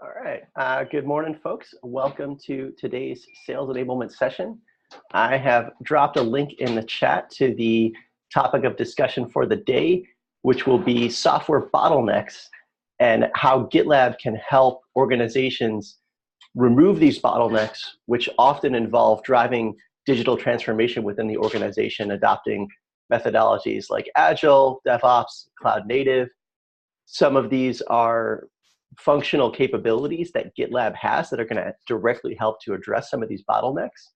All right. Good morning, folks. Welcome to today's sales enablement session. I have dropped a link in the chat to the topic of discussion for the day, which will be software bottlenecks and how GitLab can help organizations remove these bottlenecks, which often involve driving digital transformation within the organization, adopting methodologies like Agile, DevOps, Cloud Native. Some of these are functional capabilities that GitLab has that are going to directly help to address some of these bottlenecks.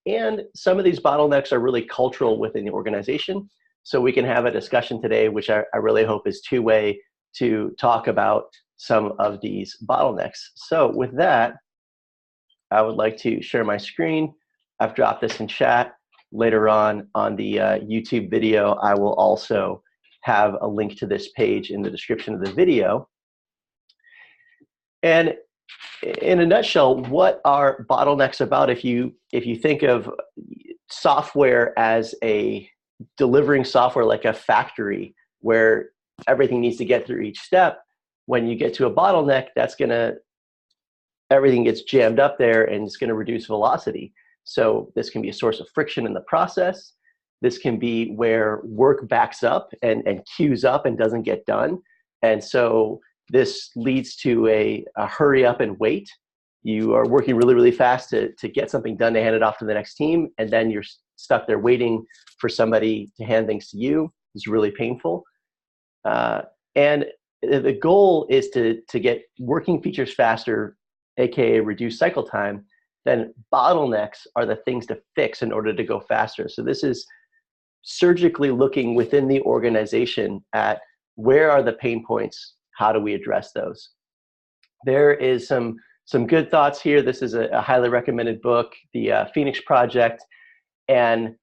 And some of these bottlenecks are really cultural within the organization. So we can have a discussion today, which I really hope is two-way to talk about some of these bottlenecks. So with that, I would like to share my screen. I've dropped this in chat. Later on the YouTube video, I will also have a link to this page in the description of the video. And in a nutshell, what are bottlenecks about? If you think of software as a delivering software like a factory where everything needs to get through each step, when you get to a bottleneck, everything gets jammed up there and it's going to reduce velocity. So this can be a source of friction in the process. This can be where work backs up and queues up and doesn't get done. And so this leads to a hurry up and wait. You are working really, really fast to get something done to hand it off to the next team, and then you're stuck there waiting for somebody to hand things to you. It's really painful. And the goal is to get working features faster, aka reduce cycle time. Then bottlenecks are the things to fix in order to go faster. So this is surgically looking within the organization at where are the pain points, how do we address those? There is some good thoughts here. This is a highly recommended book, the Phoenix Project. And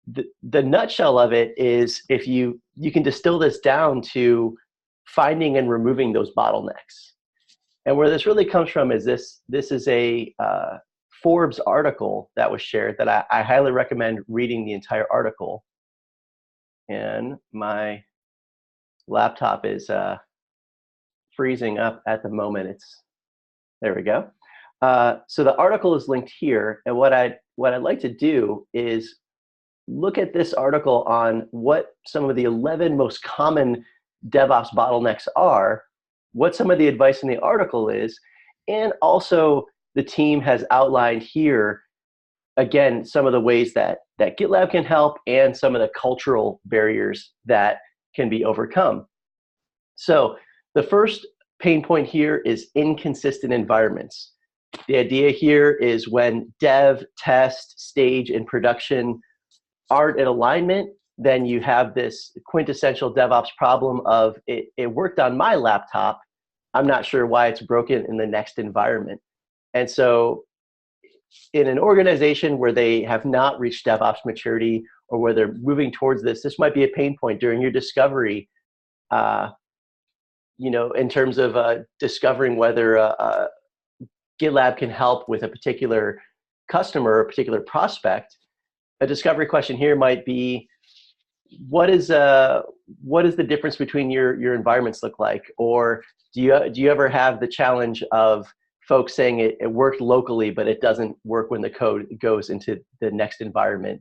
the nutshell of it is if you can distill this down to finding and removing those bottlenecks. And where this really comes from is this is a Forbes article that was shared that I highly recommend reading the entire article. And my laptop is freezing up at the moment. There we go. So the article is linked here, and what I'd like to do is look at this article on what some of the 11 most common DevOps bottlenecks are, what some of the advice in the article is, and also the team has outlined here, again, some of the ways that GitLab can help and some of the cultural barriers that can be overcome. So the first pain point here is inconsistent environments. The idea here is when dev, test, stage, and production aren't in alignment, then you have this quintessential DevOps problem of it worked on my laptop. I'm not sure why it's broken in the next environment. And so in an organization where they have not reached DevOps maturity or where they're moving towards this might be a pain point during your discovery, in terms of discovering whether GitLab can help with a particular customer or a particular prospect. A discovery question here might be, what is the difference between your environments look like? Or do you ever have the challenge of folks saying it worked locally, but it doesn't work when the code goes into the next environment?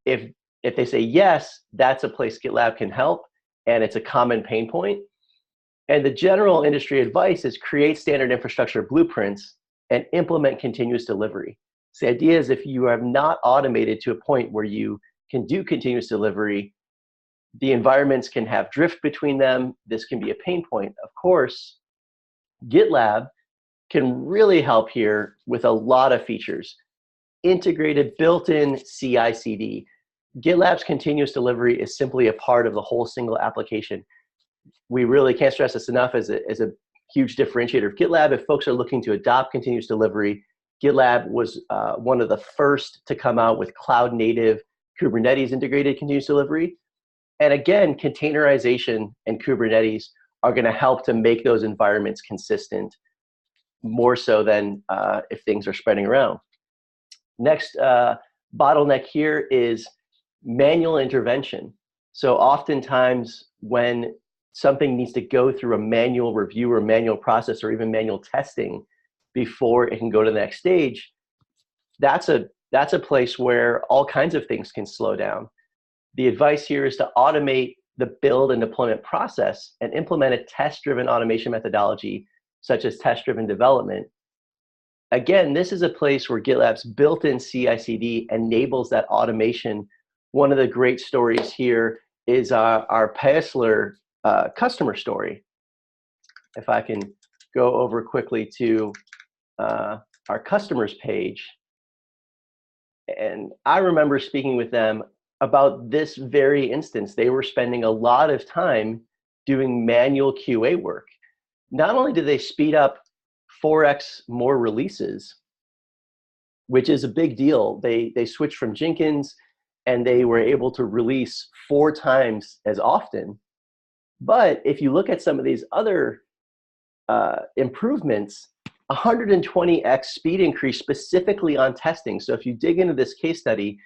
If they say yes, that's a place GitLab can help, and it's a common pain point. And the general industry advice is create standard infrastructure blueprints and implement continuous delivery. So the idea is if you have not automated to a point where you can do continuous delivery, the environments can have drift between them. This can be a pain point. Of course, GitLab can really help here with a lot of features. Integrated built-in CI/CD. GitLab's continuous delivery is simply a part of the whole single application. We really can't stress this enough as a huge differentiator of GitLab. If folks are looking to adopt continuous delivery, GitLab was one of the first to come out with cloud native Kubernetes integrated continuous delivery. And again, containerization and Kubernetes are going to help to make those environments consistent more so than if things are spreading around. Next bottleneck here is manual intervention. So oftentimes when something needs to go through a manual review or manual process or even manual testing before it can go to the next stage, that's a place where all kinds of things can slow down. The advice here is to automate the build and deployment process and implement a test-driven automation methodology, such as test-driven development. Again, this is a place where GitLab's built-in CI/CD enables that automation. One of the great stories here is our Paisler customer story. If I can go over quickly to our customers page. And I remember speaking with them about this very instance. They were spending a lot of time doing manual QA work. Not only did they speed up 4x more releases, which is a big deal. They switched from Jenkins and they were able to release 4 times as often. But if you look at some of these other improvements, 120x speed increase specifically on testing. So if you dig into this case study,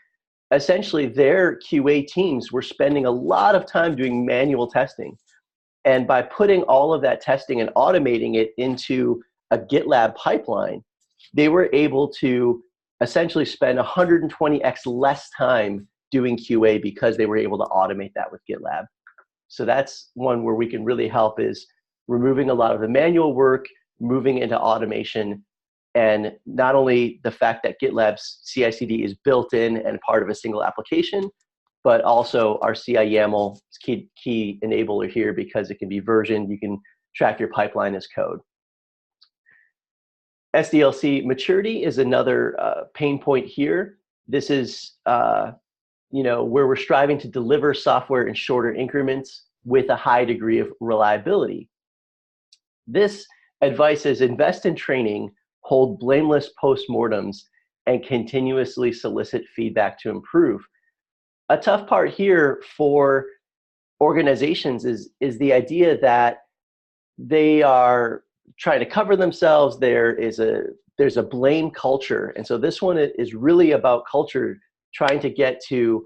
essentially their QA teams were spending a lot of time doing manual testing. And by putting all of that testing and automating it into a GitLab pipeline, they were able to essentially spend 120x less time doing QA because they were able to automate that with GitLab. So that's one where we can really help, is removing a lot of the manual work, moving into automation, and not only the fact that GitLab's CI/CD is built in and part of a single application, but also our CI YAML is key enabler here because it can be versioned. You can track your pipeline as code. SDLC maturity is another pain point here. This is where we're striving to deliver software in shorter increments with a high degree of reliability. This advice is invest in training, hold blameless postmortems, and continuously solicit feedback to improve. A tough part here for organizations is the idea that they are trying to cover themselves. There's a blame culture. And so this one is really about culture, trying to get to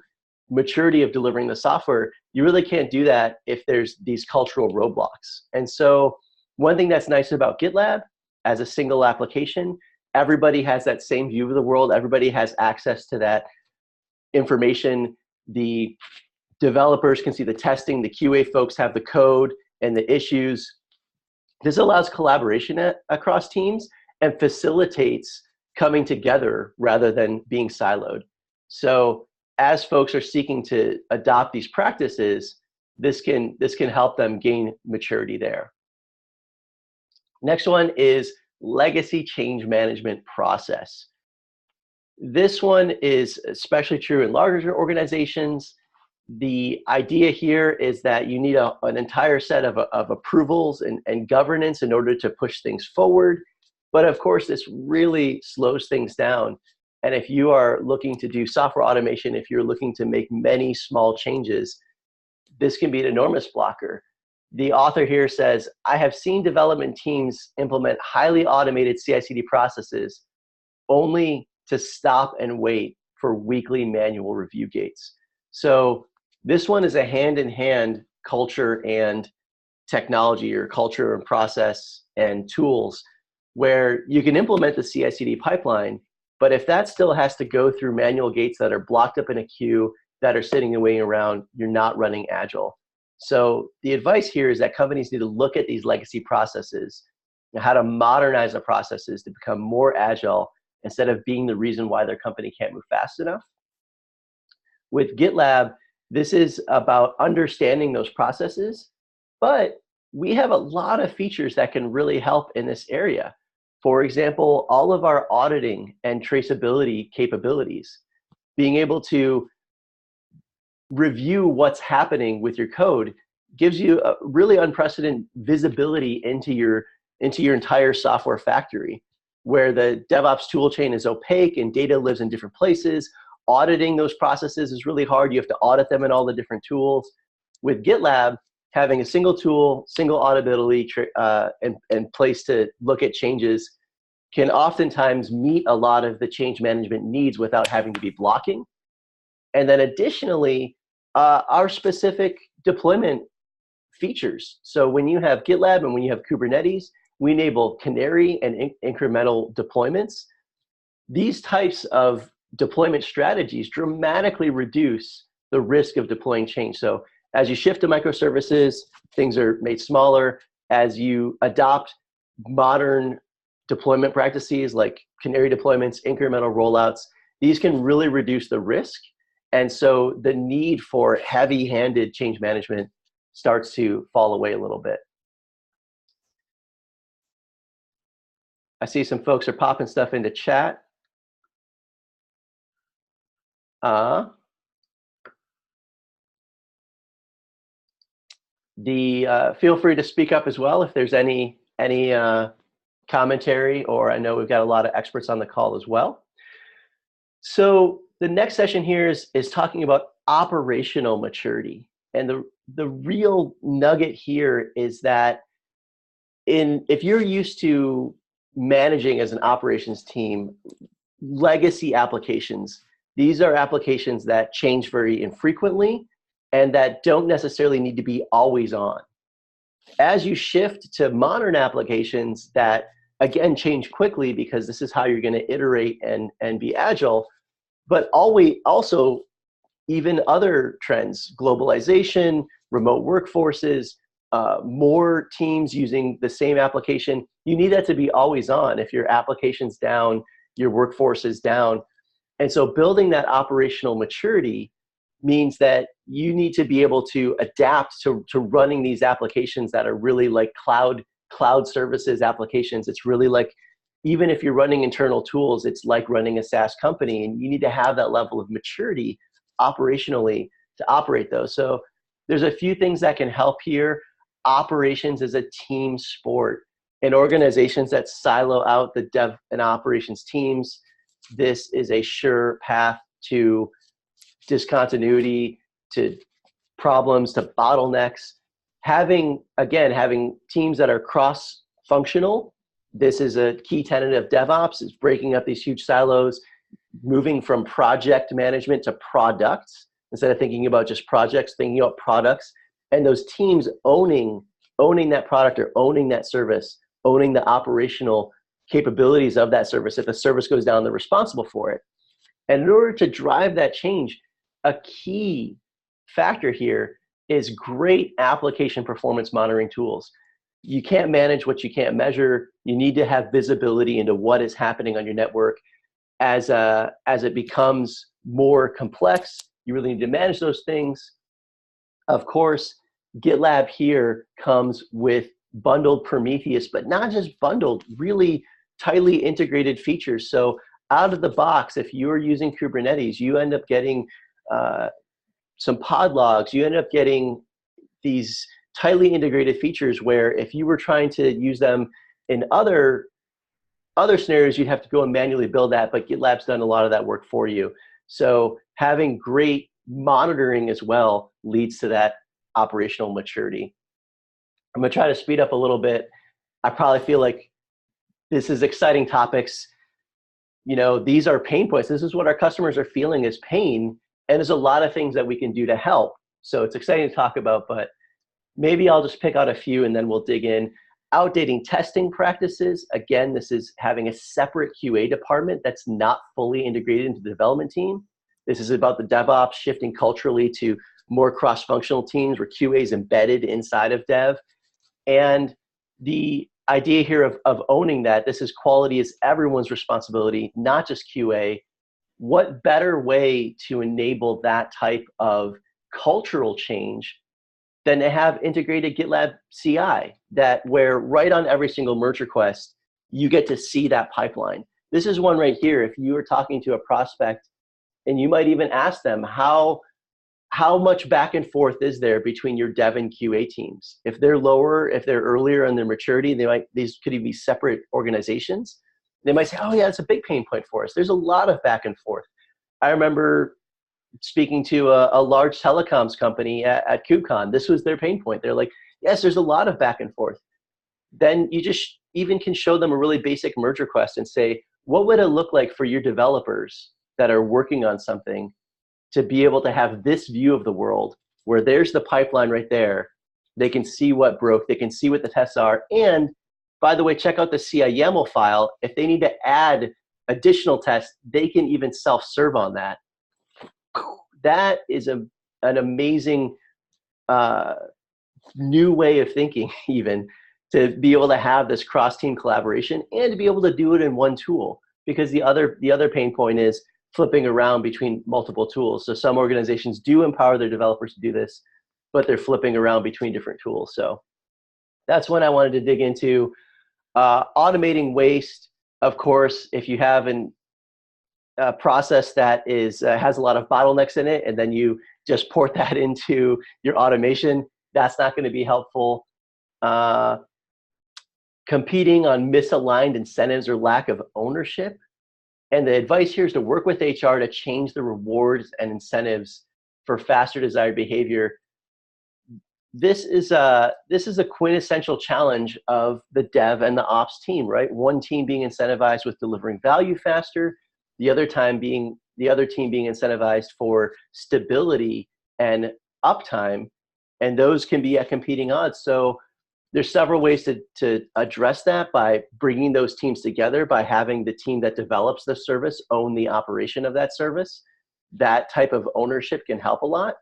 maturity of delivering the software. You really can't do that if there's these cultural roadblocks. And so one thing that's nice about GitLab as a single application, everybody has that same view of the world. Everybody has access to that information. The developers can see the testing, the QA folks have the code and the issues. This allows collaboration across teams and facilitates coming together rather than being siloed. So as folks are seeking to adopt these practices, this can help them gain maturity there. Next one is legacy change management process. This one is especially true in larger organizations. The idea here is that you need an entire set of approvals and governance in order to push things forward. But of course, this really slows things down. And if you are looking to do software automation, if you're looking to make many small changes, this can be an enormous blocker. The author here says, I have seen development teams implement highly automated CI/CD processes only to stop and wait for weekly manual review gates. So this one is a hand-in-hand culture and technology, or culture and process and tools, where you can implement the CI/CD pipeline, but if that still has to go through manual gates that are blocked up in a queue, that are sitting and waiting around, you're not running agile. So the advice here is that companies need to look at these legacy processes and how to modernize the processes to become more agile instead of being the reason why their company can't move fast enough. With GitLab, this is about understanding those processes, but we have a lot of features that can really help in this area. For example, all of our auditing and traceability capabilities, being able to review what's happening with your code gives you a really unprecedented visibility into your entire software factory, where the DevOps toolchain is opaque and data lives in different places. Auditing those processes is really hard. You have to audit them in all the different tools. With GitLab, having a single tool, single auditability and place to look at changes can oftentimes meet a lot of the change management needs without having to be blocking. And then additionally, our specific deployment features. So when you have GitLab and when you have Kubernetes, we enable canary and incremental deployments. These types of deployment strategies dramatically reduce the risk of deploying change. So as you shift to microservices, things are made smaller. As you adopt modern deployment practices like canary deployments, incremental rollouts, these can really reduce the risk. And so the need for heavy-handed change management starts to fall away a little bit. I see some folks are popping stuff into chat. Feel free to speak up as well if there's any commentary, or I know we've got a lot of experts on the call as well. So the next session here is talking about operational maturity. And the real nugget here is that if you're used to managing as an operations team, legacy applications, these are applications that change very infrequently and that don't necessarily need to be always on. As you shift to modern applications that, again, change quickly because this is how you're going to iterate and be agile, but also even other trends, globalization, remote workforces, more teams using the same application, you need that to be always on. If your application's down, your workforce is down. And so building that operational maturity means that you need to be able to adapt to running these applications that are really like cloud services applications. It's really like, even if you're running internal tools, it's like running a SaaS company, and you need to have that level of maturity operationally to operate those. So there's a few things that can help here. Operations is a team sport. In organizations that silo out the dev and operations teams, this is a sure path to discontinuity, to problems, to bottlenecks. Having teams that are cross-functional, this is a key tenet of DevOps, is breaking up these huge silos, moving from project management to products. Instead of thinking about just projects, thinking about products, and those teams owning that product or owning that service, owning the operational capabilities of that service. If the service goes down, they're responsible for it. And in order to drive that change, a key factor here is great application performance monitoring tools. You can't manage what you can't measure. You need to have visibility into what is happening on your network. As it becomes more complex, you really need to manage those things. Of course, GitLab here comes with bundled Prometheus, but not just bundled, really tightly integrated features. So out of the box, if you're using Kubernetes, you end up getting some pod logs. You end up getting these tightly integrated features where if you were trying to use them in other scenarios, you'd have to go and manually build that, but GitLab's done a lot of that work for you. So having great monitoring as well leads to that operational maturity. I'm gonna try to speed up a little bit. I probably feel like this is exciting topics. You know, these are pain points. This is what our customers are feeling as pain, and there's a lot of things that we can do to help. So it's exciting to talk about, but maybe I'll just pick out a few and then we'll dig in. Outdating testing practices. Again, this is having a separate QA department that's not fully integrated into the development team. This is about the DevOps shifting culturally to more cross-functional teams where QA is embedded inside of dev. And the idea here of owning that this is quality is everyone's responsibility, not just QA. What better way to enable that type of cultural change than to have integrated GitLab CI, where right on every single merge request, you get to see that pipeline. This is one right here. If you were talking to a prospect and you might even ask them, how much back and forth is there between your dev and QA teams? If they're lower, if they're earlier in their maturity, these could be separate organizations. They might say, oh yeah, it's a big pain point for us. There's a lot of back and forth. I remember speaking to a large telecoms company at KubeCon. This was their pain point. They're like, yes, there's a lot of back and forth. Then you just even can show them a really basic merge request and say, what would it look like for your developers that are working on something to be able to have this view of the world where there's the pipeline right there, They can see what broke. They can see what the tests are. And by the way, check out the CI YAML file. If they need to add additional tests, they can even self-serve on that. That is an amazing new way of thinking, even to be able to have this cross-team collaboration and to be able to do it in one tool. Because the other pain point is flipping around between multiple tools. So some organizations do empower their developers to do this, but they're flipping around between different tools. So that's when I wanted to dig into automating waste. Of course, if you have a process that is has a lot of bottlenecks in it, and then you just port that into your automation, that's not going to be helpful. Competing on misaligned incentives or lack of ownership. And the advice here is to work with HR to change the rewards and incentives for faster desired behavior. This is a quintessential challenge of the dev and the ops team, right? One team being incentivized with delivering value faster, the other team being incentivized for stability and uptime, and those can be at competing odds. So there's several ways to address that by bringing those teams together, by having the team that develops the service own the operation of that service. That type of ownership can help a lot.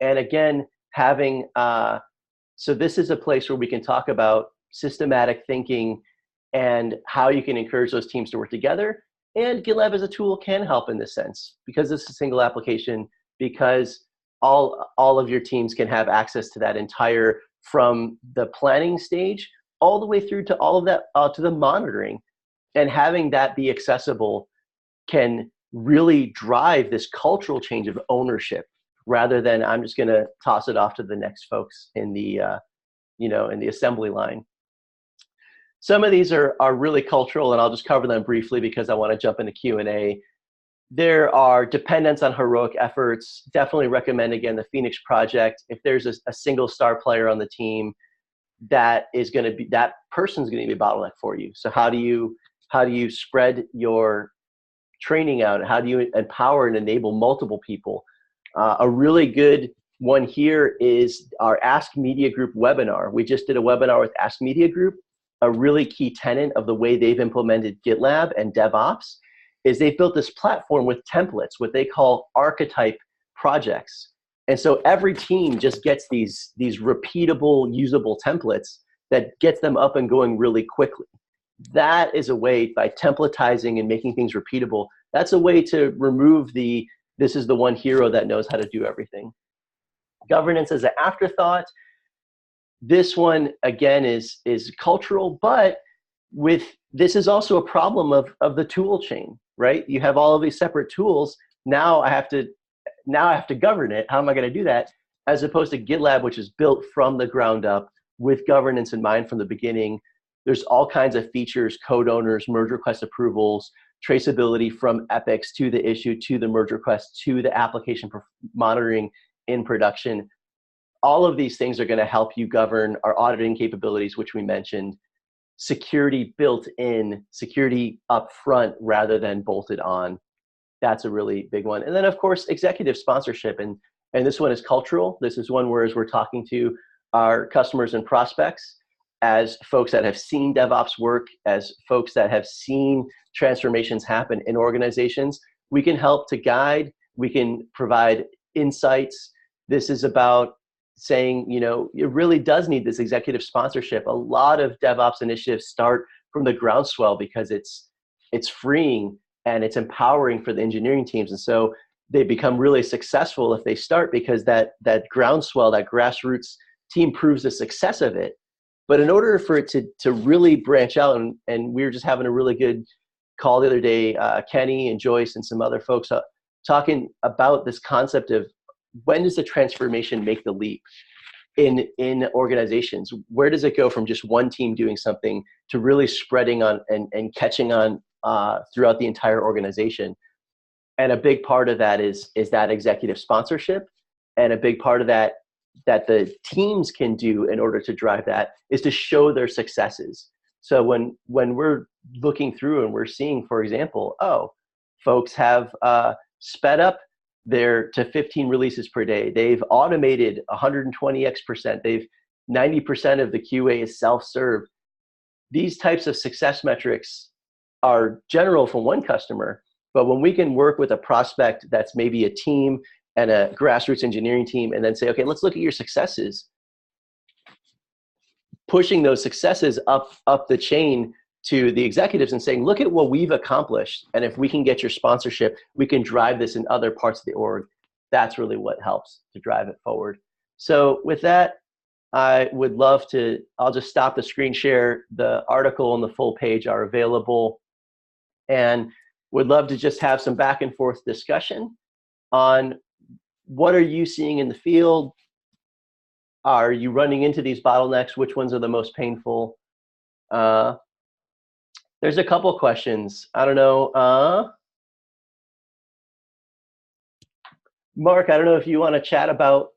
And again, having, so this is a place where we can talk about systematic thinking and how you can encourage those teams to work together. And GitLab as a tool can help in this sense, because it's a single application, because all of your teams can have access to that entire, from the planning stage all the way through to all of that, to the monitoring. And having that be accessible can really drive this cultural change of ownership, rather than I'm just going to toss it off to the next folks in the, in the assembly line. Some of these are really cultural, and I'll just cover them briefly because I want to jump into Q&A. There are dependence on heroic efforts. Definitely recommend, again, the Phoenix Project. If there's a single star player on the team, that person's going to be a bottleneck for you. So how do you spread your training out? How do you empower and enable multiple people? A really good one here is our Ask Media Group webinar. We just did a webinar with Ask Media Group. A really key tenet of the way they've implemented GitLab and DevOps is they've built this platform with templates, what they call archetype projects. And so every team just gets these repeatable, usable templates that gets them up and going really quickly. That is a way, by templatizing and making things repeatable, that's a way to remove this is the one hero that knows how to do everything. Governance as an afterthought. This one, again, is cultural, but this is also a problem of the tool chain, right? You have all of these separate tools. Now I have to govern it. How am I going to do that? As opposed to GitLab, which is built from the ground up with governance in mind from the beginning. There's all kinds of features, code owners, merge request approvals, traceability from epics to the issue, to the merge request, to the application monitoring in production. All of these things are going to help you govern our auditing capabilities, which we mentioned. Security built in, security up front rather than bolted on. That's a really big one. And then, of course, executive sponsorship. And this one is cultural. This is one where, as we're talking to our customers and prospects, as folks that have seen DevOps work, as folks that have seen transformations happen in organizations, we can help to guide, we can provide insights. This is about saying, it really does need this executive sponsorship. A lot of DevOps initiatives start from the groundswell because it's freeing and it's empowering for the engineering teams. And so they become really successful if they start, because that groundswell, that grassroots team proves the success of it. But in order for it to really branch out, and we were just having a really good call the other day, Kenny and Joyce and some other folks talking about this concept of, when does the transformation make the leap in organizations? Where does it go from just one team doing something to really spreading on and catching on throughout the entire organization? And a big part of that is that executive sponsorship. And a big part of that the teams can do in order to drive that is to show their successes. So when we're looking through and we're seeing, for example, folks have sped up to 15 releases per day. They've automated 120x%. 90% of the QA is self-serve. These types of success metrics are general for one customer, but when we can work with a prospect that's maybe a team and a grassroots engineering team, and then say, okay, let's look at your successes, pushing those successes up the chain to the executives and saying, look at what we've accomplished, and if we can get your sponsorship, we can drive this in other parts of the org. That's really what helps to drive it forward. So with that, I would love to, I'll just stop the screen share. The article and the full page are available, and would love to just have some back and forth discussion on what are you seeing in the field? Are you running into these bottlenecks? Which ones are the most painful? There's a couple questions. I don't know. Mark, I don't know if you want to chat about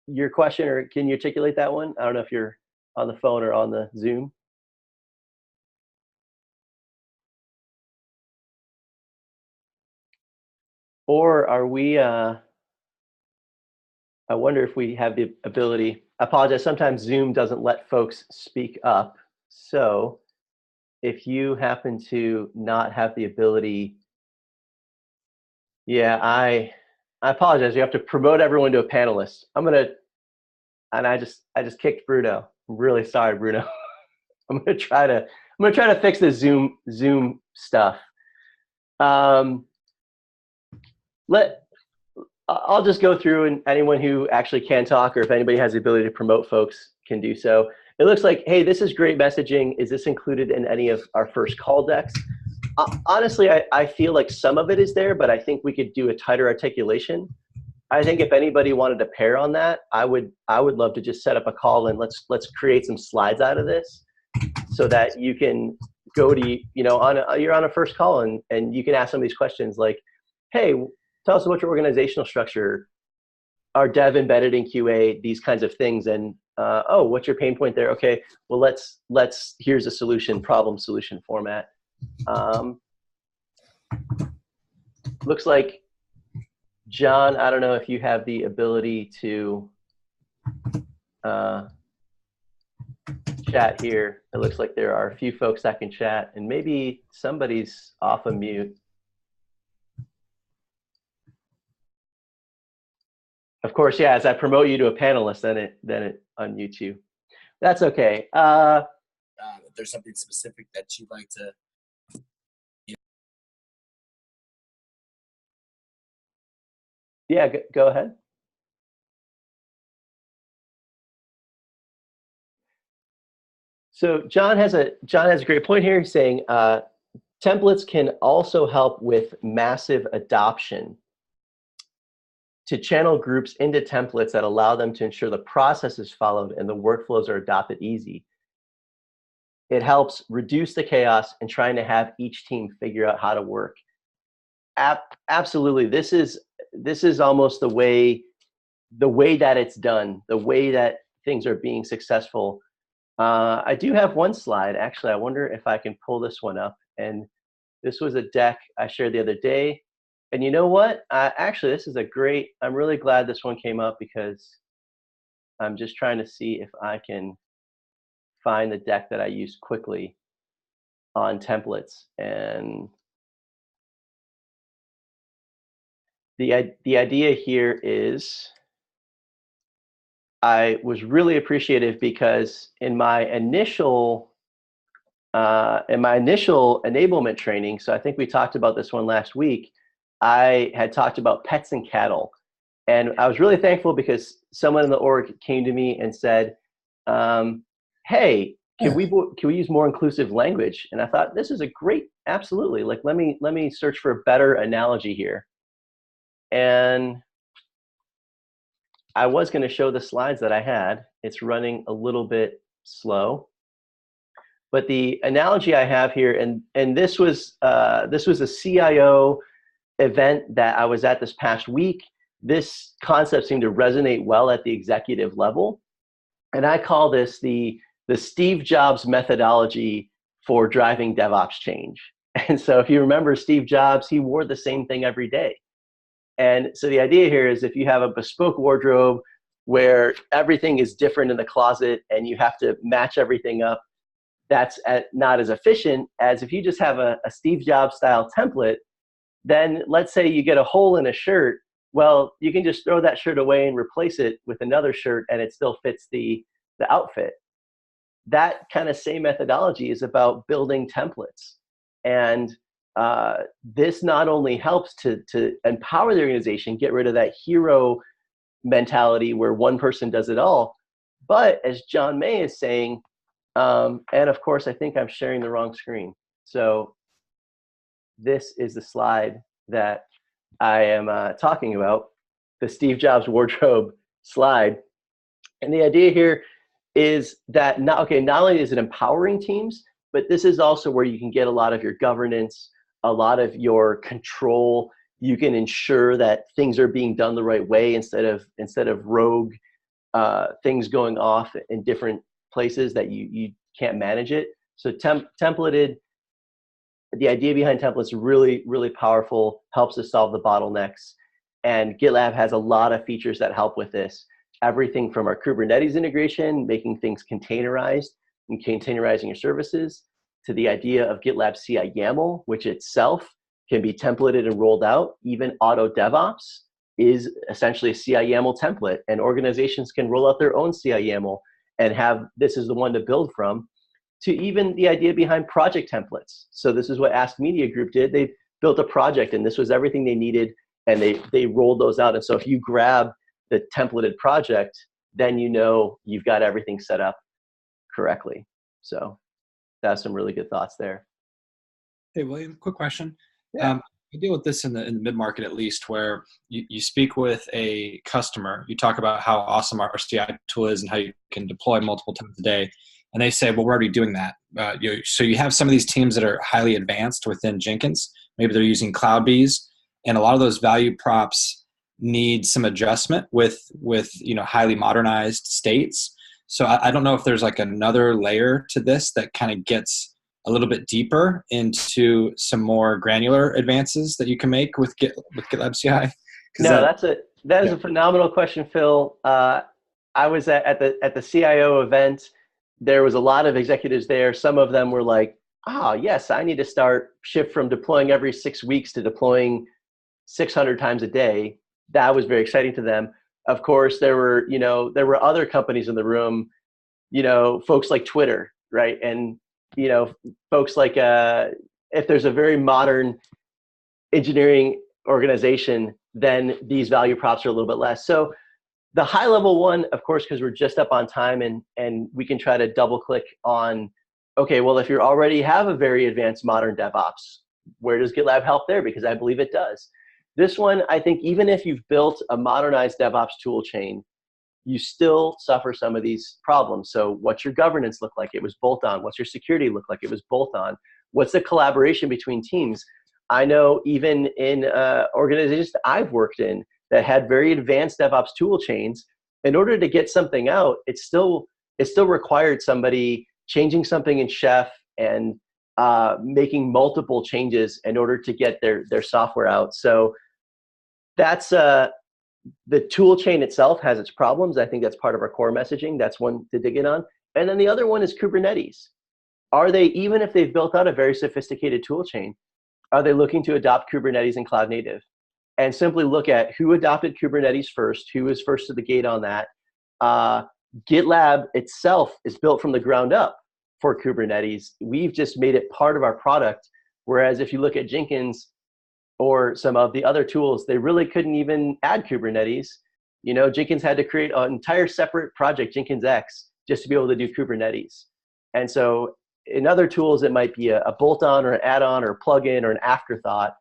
your question, or can you articulate that one? I don't know if you're on the phone or on the Zoom. Or are we, I wonder if we have the ability, I apologize, sometimes Zoom doesn't let folks speak up. So if you happen to not have the ability, yeah, I apologize. You have to promote everyone to a panelist. And I just kicked Bruno. I'm really sorry, Bruno. I'm gonna try to fix the Zoom stuff. I'll just go through, and anyone who actually can talk, or if anybody has the ability to promote folks, can do so. It looks like, hey, this is great messaging. Is this included in any of our first call decks? Honestly, I feel like some of it is there, but I think we could do a tighter articulation. I think if anybody wanted to pair on that, I would love to just set up a call and let's create some slides out of this, so that you can go to, you're on a first call, and you can ask some of these questions like, hey, tell us about your organizational structure. Are dev embedded in QA? These kinds of things. And oh, what's your pain point there? Okay, well, here's a solution, problem solution format. Looks like, John, I don't know if you have the ability to chat here. It looks like there are a few folks that can chat, and maybe somebody's off of mute. Of course, yeah, as I promote you to a panelist, then it unmutes you. That's okay. If there's something specific that you'd like to. Yeah, go ahead. So John has a great point here. He's saying templates can also help with massive adoption, to channel groups into templates that allow them to ensure the process is followed and the workflows are adopted easy. It helps reduce the chaos and trying to have each team figure out how to work. Absolutely, this is almost the way that it's done, the way that things are being successful. I do have one slide, actually. I wonder if I can pull this one up. And this was a deck I shared the other day. And you know what? Actually, this is a great, I'm really glad this one came up, because I'm just trying to see if I can find the deck that I used quickly on templates. And the idea here is, I was really appreciative because in my initial enablement training, so I think we talked about this one last week, I had talked about pets and cattle. And I was really thankful because someone in the org came to me and said, hey, can we use more inclusive language? And I thought, this is a great, absolutely. Like, let me search for a better analogy here. And I was going to show the slides that I had. It's running a little bit slow. But the analogy I have here, and this was a CIO event that I was at this past week. This concept seemed to resonate well at the executive level. And I call this the Steve Jobs methodology for driving DevOps change. And so if you remember Steve Jobs, he wore the same thing every day. And so the idea here is, if you have a bespoke wardrobe where everything is different in the closet and you have to match everything up. That's not as efficient as if you just have a Steve Jobs style template. Then let's say you get a hole in a shirt. Well, you can just throw that shirt away and replace it with another shirt and it still fits the outfit. That kind of same methodology is about building templates. And this not only helps to empower the organization, get rid of that hero mentality where one person does it all, but as John May is saying, and of course, I think I'm sharing the wrong screen. So this is the slide that I am talking about, the Steve Jobs wardrobe slide. And the idea here is that not only is it empowering teams, but this is also where you can get a lot of your governance, a lot of your control. You can ensure that things are being done the right way instead of rogue things going off in different places that you can't manage it. So templated, the idea behind templates is really, really powerful, helps us solve the bottlenecks. And GitLab has a lot of features that help with this. Everything from our Kubernetes integration, making things containerized and containerizing your services, to the idea of GitLab CI YAML, which itself can be templated and rolled out. Even auto DevOps is essentially a CI YAML template, and organizations can roll out their own CI YAML and have this is the one to build from, to even the idea behind project templates. So this is what Ask Media Group did. They built a project and this was everything they needed, and they rolled those out. And so if you grab the templated project, then you know you've got everything set up correctly. So that's some really good thoughts there. Hey, William, quick question. Yeah. You deal with this in the mid-market at least, where you speak with a customer, you talk about how awesome our CI tool is and how you can deploy multiple times a day, and they say, well, we're already doing that. So you have some of these teams that are highly advanced within Jenkins. Maybe they're using CloudBees, and a lot of those value props need some adjustment with highly modernized states. So I don't know if there's like another layer to this that kind of gets a little bit deeper into some more granular advances that you can make with GitLab CI. No, that is a phenomenal question, Phil. I was at the CIO event. There was a lot of executives there. Some of them were like, yes, I need to shift from deploying every 6 weeks to deploying 600 times a day. That was very exciting to them. Of course, there were other companies in the room, folks like Twitter, right? And, folks like, if there's a very modern engineering organization, then these value props are a little bit less. So the high level one, of course, because we're just up on time and we can try to double click on, okay, well, if you already have a very advanced modern DevOps, where does GitLab help there? Because I believe it does. This one, I think even if you've built a modernized DevOps tool chain, you still suffer some of these problems. So what's your governance look like? It was bolt-on. What's your security look like? It was bolt-on. What's the collaboration between teams? I know even in organizations that I've worked in that had very advanced DevOps tool chains, in order to get something out, it still required somebody changing something in Chef and making multiple changes in order to get their software out. So that's the tool chain itself has its problems. I think that's part of our core messaging. That's one to dig in on. And then the other one is Kubernetes. Are they, even if they've built out a very sophisticated tool chain, are they looking to adopt Kubernetes and cloud native? And simply look at who adopted Kubernetes first, who was first to the gate on that. GitLab itself is built from the ground up for Kubernetes. We've just made it part of our product. Whereas if you look at Jenkins or some of the other tools, they really couldn't even add Kubernetes. Jenkins had to create an entire separate project, Jenkins X, just to be able to do Kubernetes. And so in other tools, it might be a bolt-on or an add-on or a plugin or an afterthought.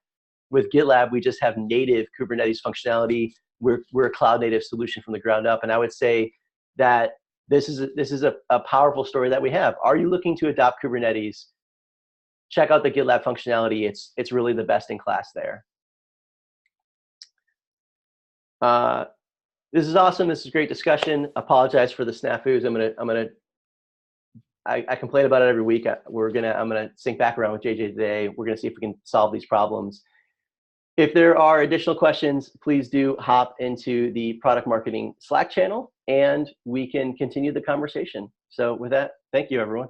With GitLab, we just have native Kubernetes functionality. We're a cloud-native solution from the ground up. And I would say that this is a powerful story that we have. Are you looking to adopt Kubernetes? Check out the GitLab functionality. It's really the best in class there. This is awesome. This is great discussion. Apologize for the snafus. I complain about it every week. I'm gonna sync back around with JJ today. We're gonna see if we can solve these problems. If there are additional questions, please do hop into the product marketing Slack channel and we can continue the conversation. So with that, thank you, everyone.